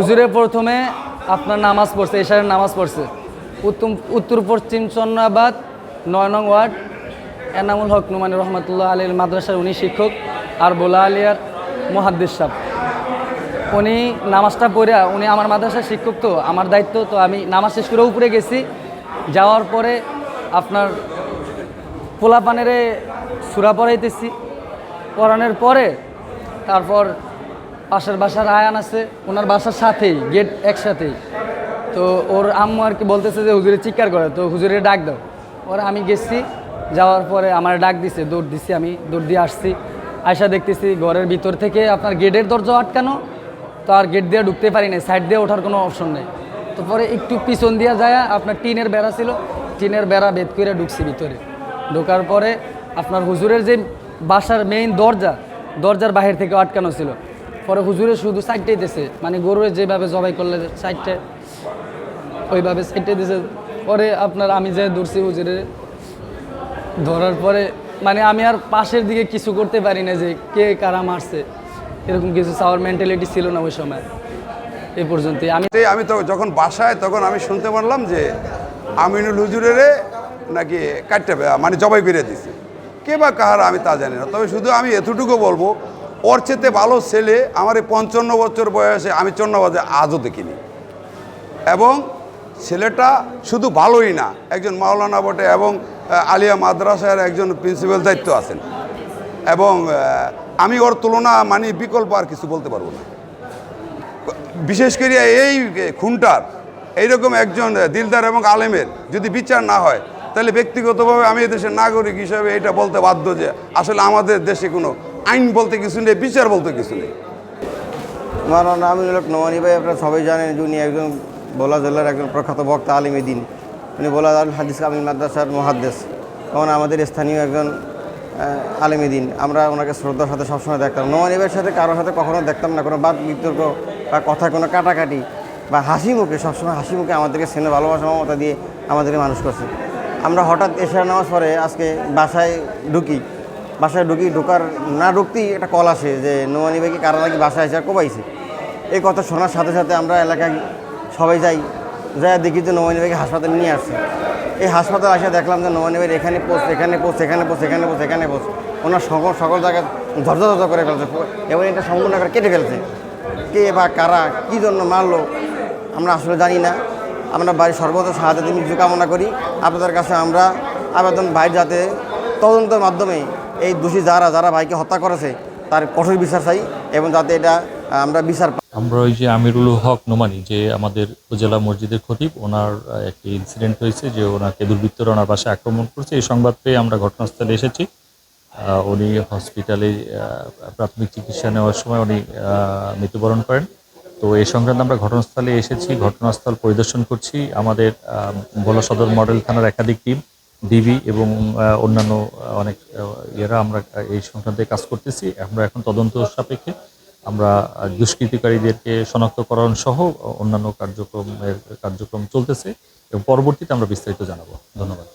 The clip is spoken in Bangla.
হুজুরে প্রথমে আপনার নামাজ পড়ছে, এশারের নামাজ পড়ছে উত্তর পশ্চিম চন্নাবাদ 9 নং ওয়ার্ড এনামুল হক নোমানী রহমতুল্লাহ আলীর মাদ্রাসার উনি শিক্ষক আর বোলা আলিয়ার মুহাদ্দিস সাহেব। উনি নামাজটা পড়ে, উনি আমার মাদ্রাসার শিক্ষক, তো আমার দায়িত্ব, তো আমি নামাজ শেষ করে উপরে গেছি। যাওয়ার পরে আপনার পোলাপানেরে সূরা পড়াইতেছি, পড়ানোর পরে তারপর পাশের বাসার আয়ান আছে, ওনার বাসার সাথেই গেট একসাথেই, তো ওর আম্মু আর কি বলতেছে যে হুজুরে চিৎকার করে, তো হুজুরে ডাক দাও। ওরা আমি গেছি, যাওয়ার পরে আমার ডাক দিছে, দৌড় দিছি, আমি দৌড় দিয়ে আসছি। আয়সা দেখতেছি ঘরের ভিতর থেকে আপনার গেটের দরজা আটকানো, তো আর গেট দিয়ে ঢুকতে পারি না, সাইড দিয়ে ওঠার কোনো অপশন নেই। তো পরে একটু পিছন দিয়ে যায় আপনার টিনের বেড়া ছিল, টিনের বেড়া ভেদ করে ঢুকছি ভিতরে। ঢোকার পরে আপনার হুজুরের যে বাসার মেইন দরজার বাহির থেকে আটকানো ছিল। পরে হুজুরে শুধু সাইডটাই দিয়েছে, মানে গরুরে যেভাবে জবাই করলে সাইডটা ওইভাবে সাইডটাই দিয়েছে। পরে আপনার আমি যে দৌড়ছি হুজুরে ধরার পরে, মানে আমি আর পাশের দিকে কিছু করতে পারি না যে কে কারা মারছে, এরকম কিছু চাওয়ার মেন্টালিটি ছিল না ওই সময়। এই পর্যন্তই। আমি তো যখন বাসায় তখন আমি শুনতে পারলাম যে আমিনুল হুজুরেরে নাকি কাটতে মানে জবাই বেরিয়ে দিছে। কে বা কাহার আমি তা জানি না, তবে শুধু আমি এতটুকু বলবো, ওর চেতে ভালো ছেলে আমার এই 55 বছর বয়সে আমি চন্নাবাদে আজও দেখিনি। এবং ছেলেটা শুধু ভালোই না, একজন মাওলানা বটে এবং আলিয়া মাদ্রাসার একজন প্রিন্সিপাল দায়িত্ব আছেন। এবং আমি ওর তুলনা মানে বিকল্প আর কিছু বলতে পারবো না। বিশেষ করে এই খুনটার এইরকম একজন দিলদার এবং আলেমের যদি বিচার না হয়, তাহলে ব্যক্তিগতভাবে আমি এদেশের নাগরিক হিসাবে এটা বলতে বাধ্য যে আসলে আমাদের দেশে কোনো আইন বলতে কিছু নেই, বিচার বলতে কিছু নেই। আমার নাম আমিনুল হক নোমানী ভাই, আপনারা সবাই জানেন যে উনি একজন ভোলা জেলার একজন প্রখ্যাত বক্তা, আলিমে দিন। উনি ভোলা দারুল হাদিস কামিল মাদ্রাসার মুহাদ্দিস, তখন আমাদের স্থানীয় একজন আলিমে দিন। আমরা ওনাকে শ্রদ্ধার সাথে সবসময় দেখতাম। নোমানী ভাইয়ের সাথে কারোর সাথে কখনো দেখতাম না কোনো বাদ বিতর্ক বা কথা কোনো কাটাকাটি বা হাসি মুখে, সবসময় হাসি মুখে আমাদেরকে স্নেহ ভালোবাসা মমতা দিয়ে আমাদেরকে মানুষ করছে। আমরা হঠাৎ এশার নামাজ পরে আজকে বাসায় ঢোকার না ঢুকতেই একটা কল আসে যে নোমানী ভাইকে কারা নাকি বাসায় এসে কোবাইছে। এই কথা শোনার সাথে সাথে আমরা এলাকায় সবাই যাই দেখি যে নোমানী ভাইকে হাসপাতালে নিয়ে আসছে। এই হাসপাতালে এসে দেখলাম যে নোমানী ভাইয়ের এখানে পোস্ট, ওনার সকল জায়গায় ধৈর্য করে ফেলছে এবং এটা সম্পূর্ণ করে কেটে ফেলছে। কে বা কারা কী জন্য মারলো আমরা আসলে জানি না। আমরা বাড়ির সর্বোচ্চ সাহায্য মৃত্যু কামনা করি। আপনাদের কাছে আমরা আবেদন, ভাই যাতে তদন্তের মাধ্যমে এই দোষী যারা ভাইকে হত্যা করেছে তার কঠোর বিচার চাই এবং যাতে এটা আমরা বিচার পাই। আমরা ওই যে আমিরুল হক নোমানী, যে আমাদের উপজেলা মসজিদের খতিব, ওনার একটি ইনসিডেন্ট হয়েছে যে ওনাকে দুর্বৃত্তরা ওনার বাসায় আক্রমণ করছে। এই সংবাদ পেয়ে আমরা ঘটনাস্থলে এসেছি। উনি হসপিটালে প্রাথমিক চিকিৎসা নেওয়ার সময় উনি মৃত্যুবরণ করেন। তো এই সংক্রান্ত আমরা ঘটনাস্থলে এসেছি, ঘটনাস্থল পরিদর্শন করছি। আমাদের ভোলা সদর মডেল থানার একাধিক টিম, ডিবি এবং অন্যান্য অনেক আমরা এই সংক্রান্তে কাজ করতেছি। আমরা এখন তদন্ত সাপেক্ষে আমরা দুষ্কৃতিকারীদেরকে শনাক্তকরণ সহ অন্যান্য কার্যক্রম চলতেছে এবং পরবর্তীতে আমরা বিস্তারিত জানাবো। ধন্যবাদ।